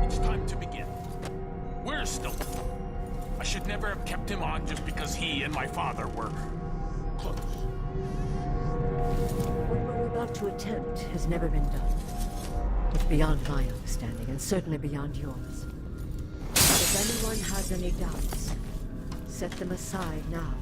It's time to begin. Where's Stilton? I should never have kept him on just because he and my father were close. What we're about to attempt has never been done. It's beyond my understanding, and certainly beyond yours. If anyone has any doubts, set them aside now.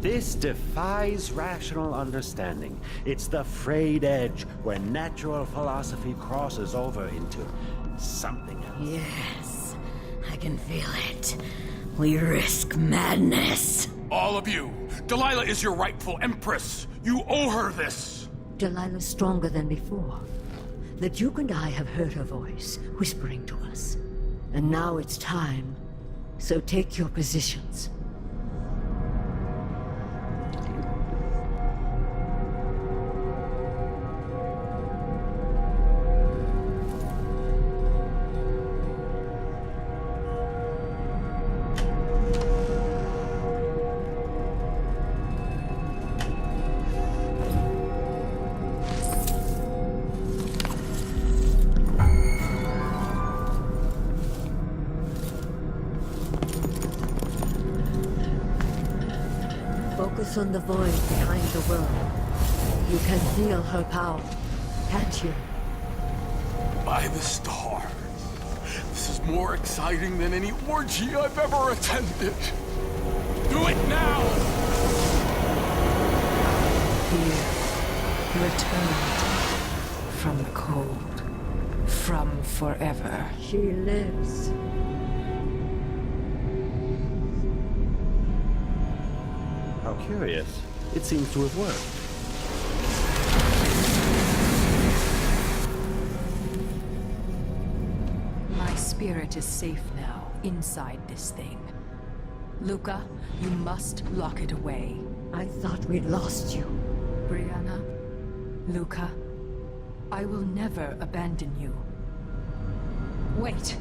This defies rational understanding. It's the frayed edge where natural philosophy crosses over into something else. Yes, I can feel it. We risk madness. All of you, Delilah is your rightful empress. You owe her this. Delilah's stronger than before. The Duke and I have heard her voice, whispering to us. And now it's time. So take your positions. Focus on the void behind the world. You can feel her power, can't you? By the stars. This is more exciting than any orgy I've ever attended. Do it now! Here, returned from the cold, from forever. She lives. How curious. It seems to have worked. My spirit is safe now, inside this thing. Luca, you must lock it away. I thought we'd lost you. Brianna, Luca, I will never abandon you. Wait,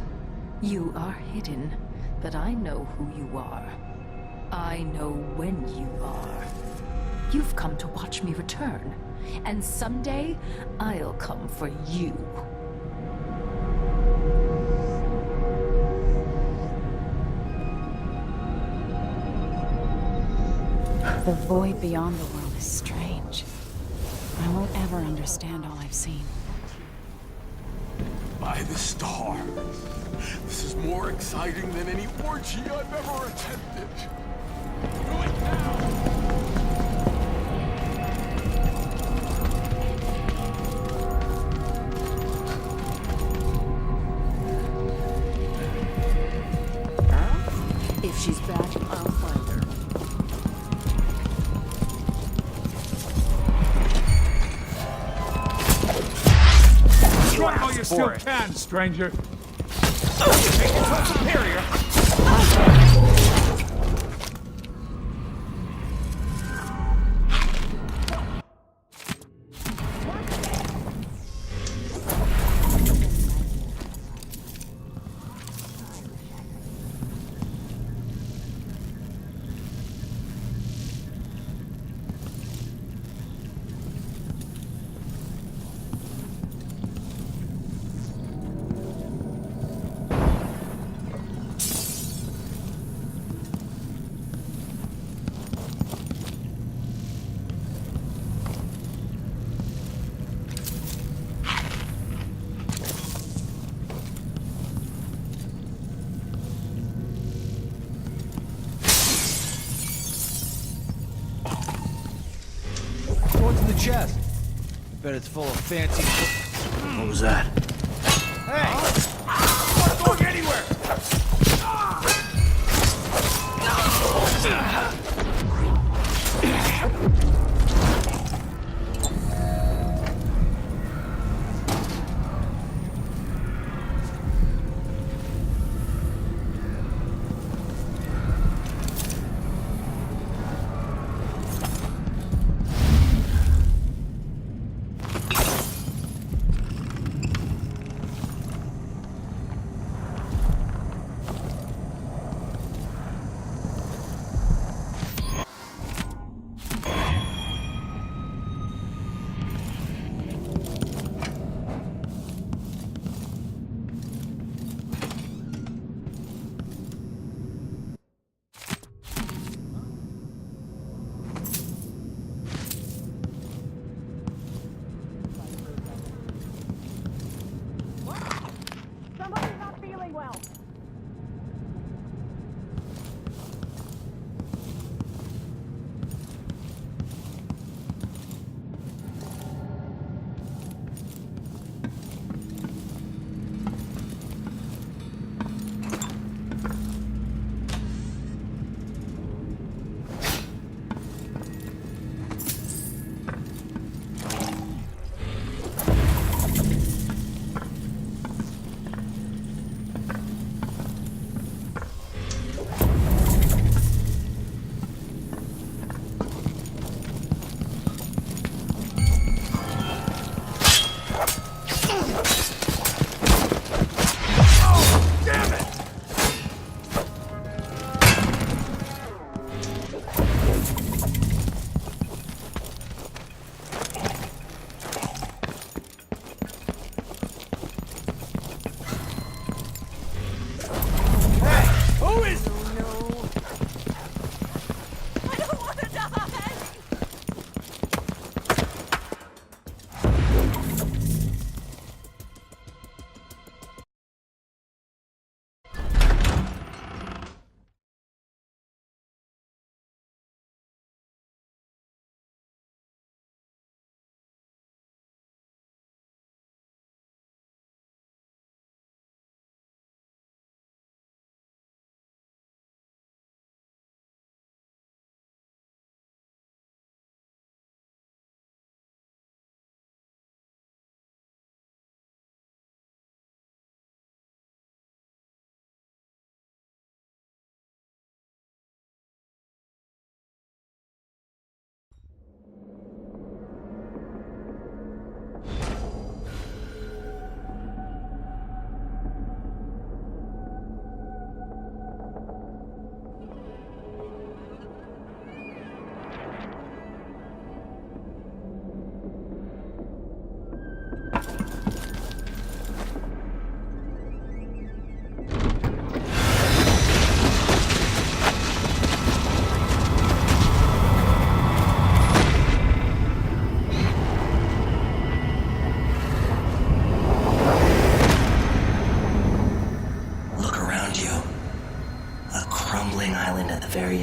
you are hidden, but I know who you are. I know when you are. You've come to watch me return, and someday I'll come for you. The void beyond the world is strange. I won't ever understand all I've seen. By the stars. This is more exciting than any orgy I've ever attended. Do it now! If she's back, I'll find her. Try all you still can, stranger. Make yourself superior. Chest. Bet it's full of fancy. What was that? Hey! I'm not going anywhere!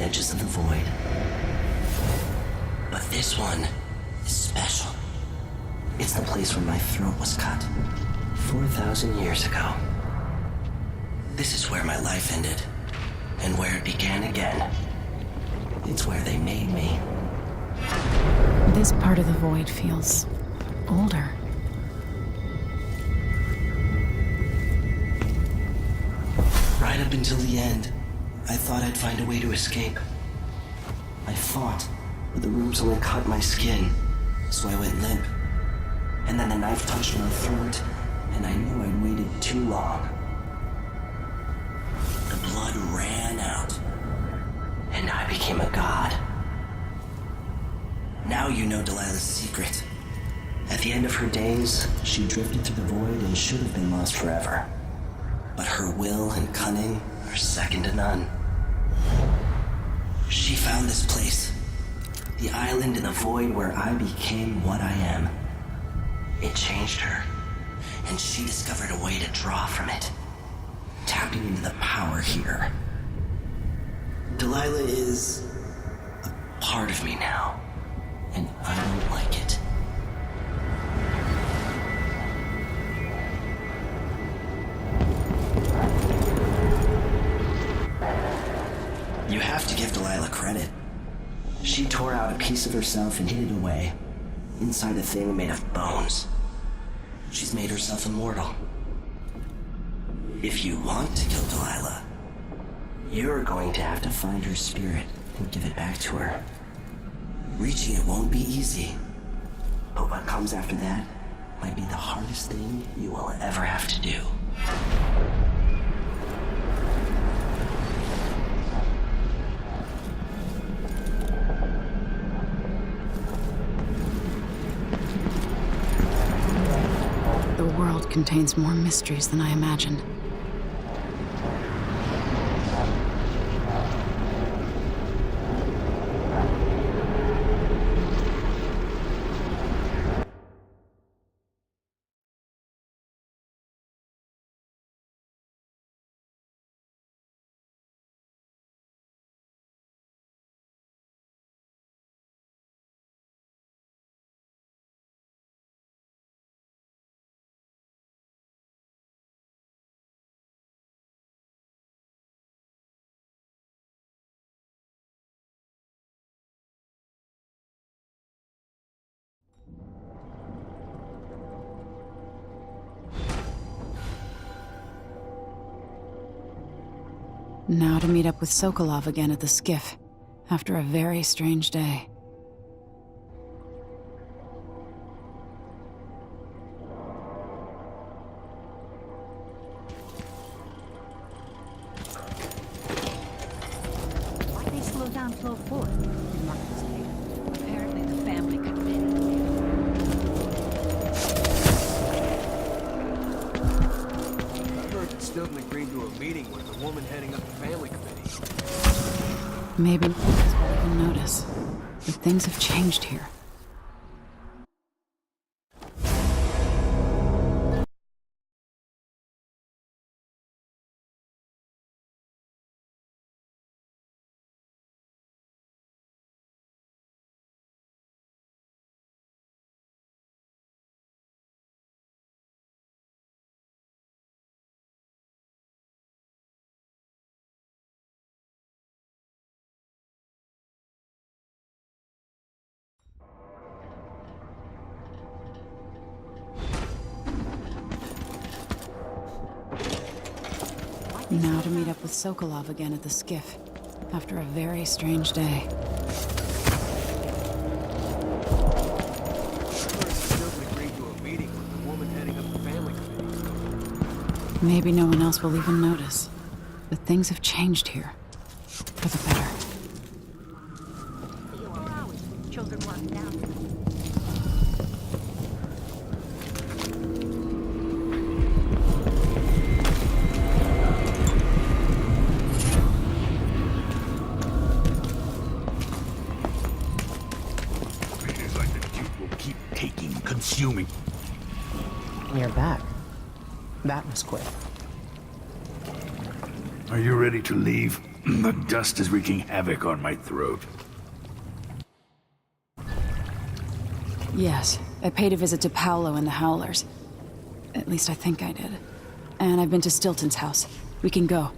the edges of the void. But this one is special. It's the place where my throat was cut 4,000 years ago. This is where my life ended, and where it began again. It's where they made me. This part of the void feels older. Right up until the end, I thought I'd find a way to escape. I fought, but the rooms only cut my skin, so I went limp. And then the knife touched my throat, and I knew I'd waited too long. The blood ran out, and I became a god. Now you know Delilah's secret. At the end of her days, she drifted through the void and should have been lost forever. But her will and cunning are second to none. She found this place, the island in the void where I became what I am. It changed her, and she discovered a way to draw from it, tapping into the power here. Delilah is a part of me now, and I don't like it. You have to give Delilah credit. She tore out a piece of herself and hid it away, inside a thing made of bones. She's made herself immortal. If you want to kill Delilah, you're going to have to find her spirit and give it back to her. Reaching it won't be easy, but what comes after that might be the hardest thing you will ever have to do. The world contains more mysteries than I imagined. Now to meet up with Sokolov again at the skiff, after a very strange day. Why they slow down flow forward? Marcus stated. Apparently the family committee. I heard Stilton agreed to a meeting with the woman heading up the family committee. Maybe no one will even notice, but things have changed here. Now to meet up with Sokolov again at the skiff, after a very strange day. I heard Stilton agreed to a meeting with the woman heading up the family committee. Maybe no one else will even notice, but things have changed here, for the better. Children walking down. Consuming. You're back. That was quick. Are you ready to leave? The dust is wreaking havoc on my throat. Yes, I paid a visit to Paolo and the Howlers. At least I think I did. And I've been to Stilton's house. We can go.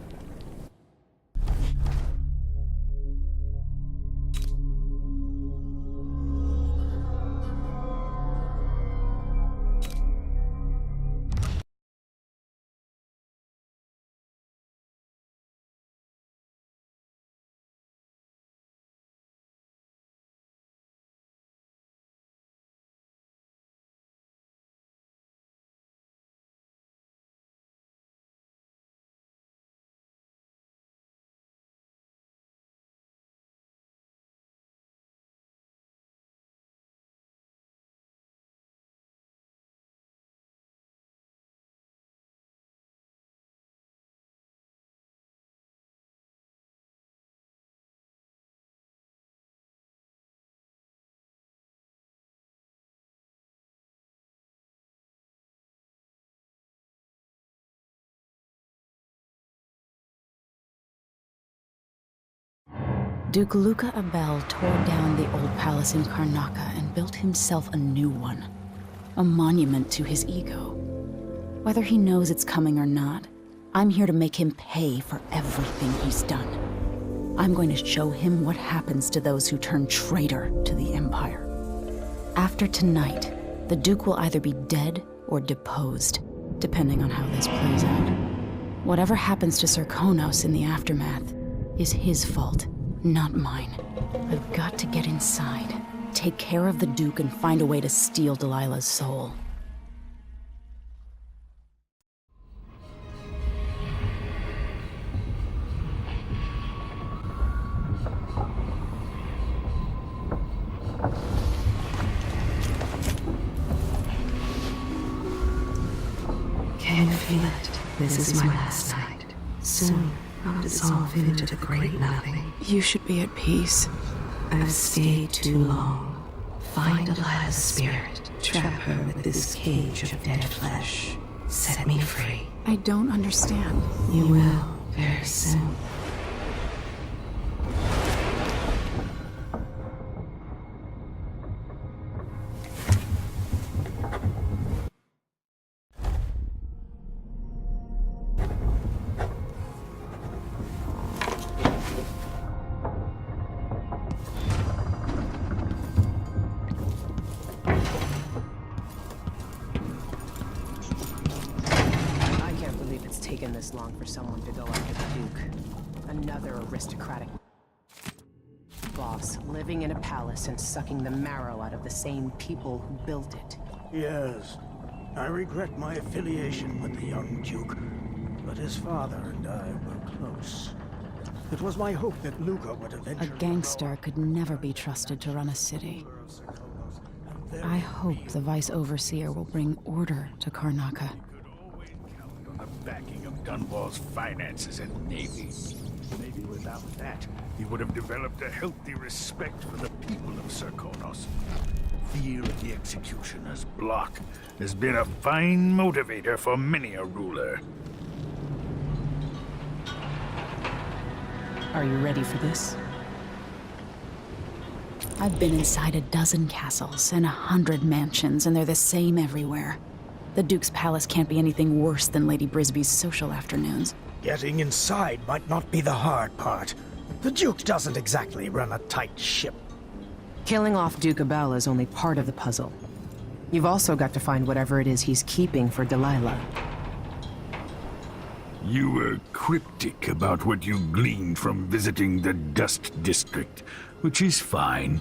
Duke Luca Abel tore down the old palace in Karnaca and built himself a new one. A monument to his ego. Whether he knows it's coming or not, I'm here to make him pay for everything he's done. I'm going to show him what happens to those who turn traitor to the Empire. After tonight, the Duke will either be dead or deposed, depending on how this plays out. Whatever happens to Sir Konos in the aftermath is his fault. Not mine. I've got to get inside, take care of the Duke, and find a way to steal Delilah's soul. Can you feel it? This is my last night. Soon I'll dissolve into the great nothing. You should be at peace. I've stayed too long. Find Delilah's spirit. Trap her with this cage of dead flesh. Set me free. I don't understand. You will very soon. This long for someone to go after the Duke. Another aristocratic boss living in a palace and sucking the marrow out of the same people who built it. Yes, I regret my affiliation with the young Duke, but his father and I were close. It was my hope that Luca would eventually... A gangster could never be trusted to run a city. I hope the Vice Overseer will bring order to Karnaca. Backing of Dunwall's finances and navy. Maybe without that, he would have developed a healthy respect for the people of Sir Konos. Fear of the executioner's block has been a fine motivator for many a ruler. Are you ready for this? I've been inside a dozen castles and 100 mansions, and they're the same everywhere. The Duke's palace can't be anything worse than Lady Brisby's social afternoons. Getting inside might not be the hard part. The Duke doesn't exactly run a tight ship. Killing off Duke Abel is only part of the puzzle. You've also got to find whatever it is he's keeping for Delilah. You were cryptic about what you gleaned from visiting the Dust District, which is fine.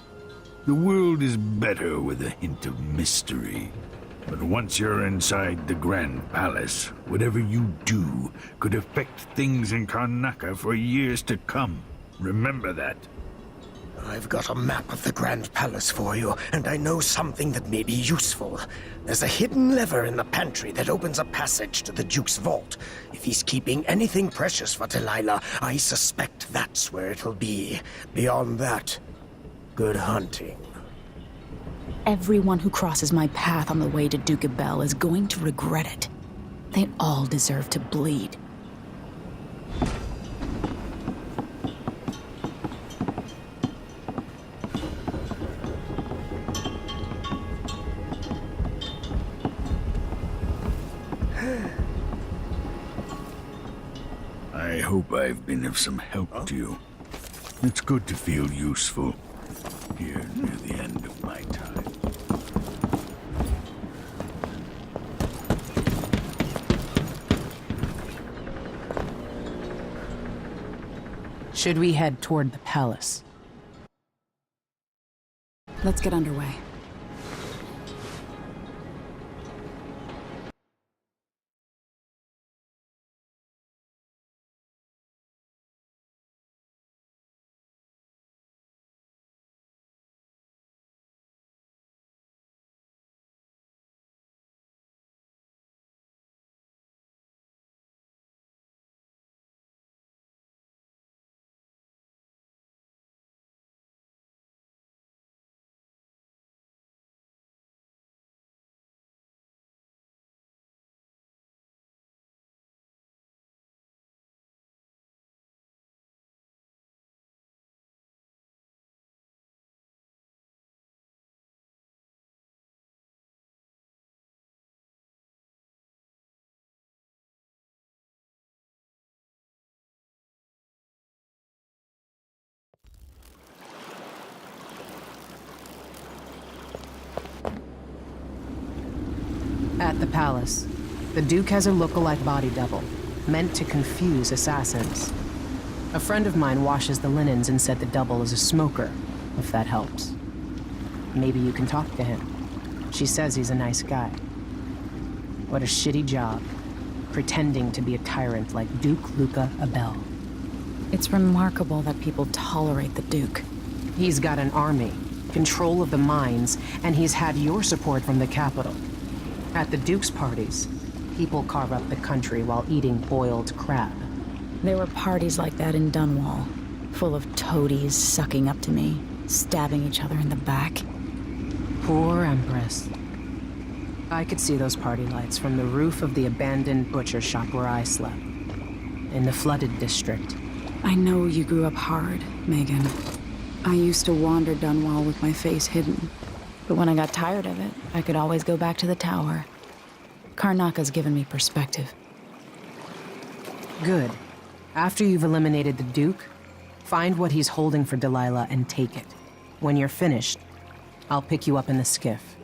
The world is better with a hint of mystery. But once you're inside the Grand Palace, whatever you do could affect things in Karnaca for years to come. Remember that. I've got a map of the Grand Palace for you, and I know something that may be useful. There's a hidden lever in the pantry that opens a passage to the Duke's vault. If he's keeping anything precious for Delilah, I suspect that's where it'll be. Beyond that, good hunting. Everyone who crosses my path on the way to Duke Abel is going to regret it. They all deserve to bleed. I hope I've been of some help to you. It's good to feel useful here near the end of my time. Should we head toward the palace? Let's get underway. At the palace, the Duke has a look-alike body double, meant to confuse assassins. A friend of mine washes the linens and said the double is a smoker, if that helps. Maybe you can talk to him. She says he's a nice guy. What a shitty job, pretending to be a tyrant like Duke Luca Abel. It's remarkable that people tolerate the Duke. He's got an army, control of the mines, and he's had your support from the capital. At the Duke's parties, people carve up the country while eating boiled crab. There were parties like that in Dunwall, full of toadies sucking up to me, stabbing each other in the back. Poor Empress. I could see those party lights from the roof of the abandoned butcher shop where I slept, in the flooded district. I know you grew up hard, Megan. I used to wander Dunwall with my face hidden. But when I got tired of it, I could always go back to the tower. Karnaka's given me perspective. Good. After you've eliminated the Duke, find what he's holding for Delilah and take it. When you're finished, I'll pick you up in the skiff.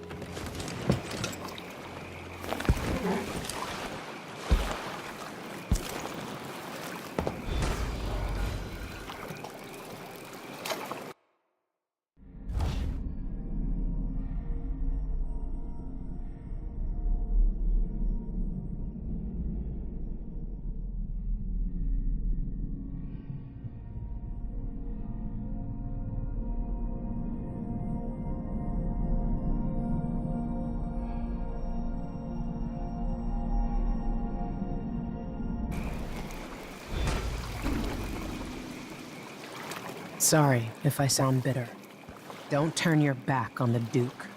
Sorry if I sound bitter. Don't turn your back on the Duke.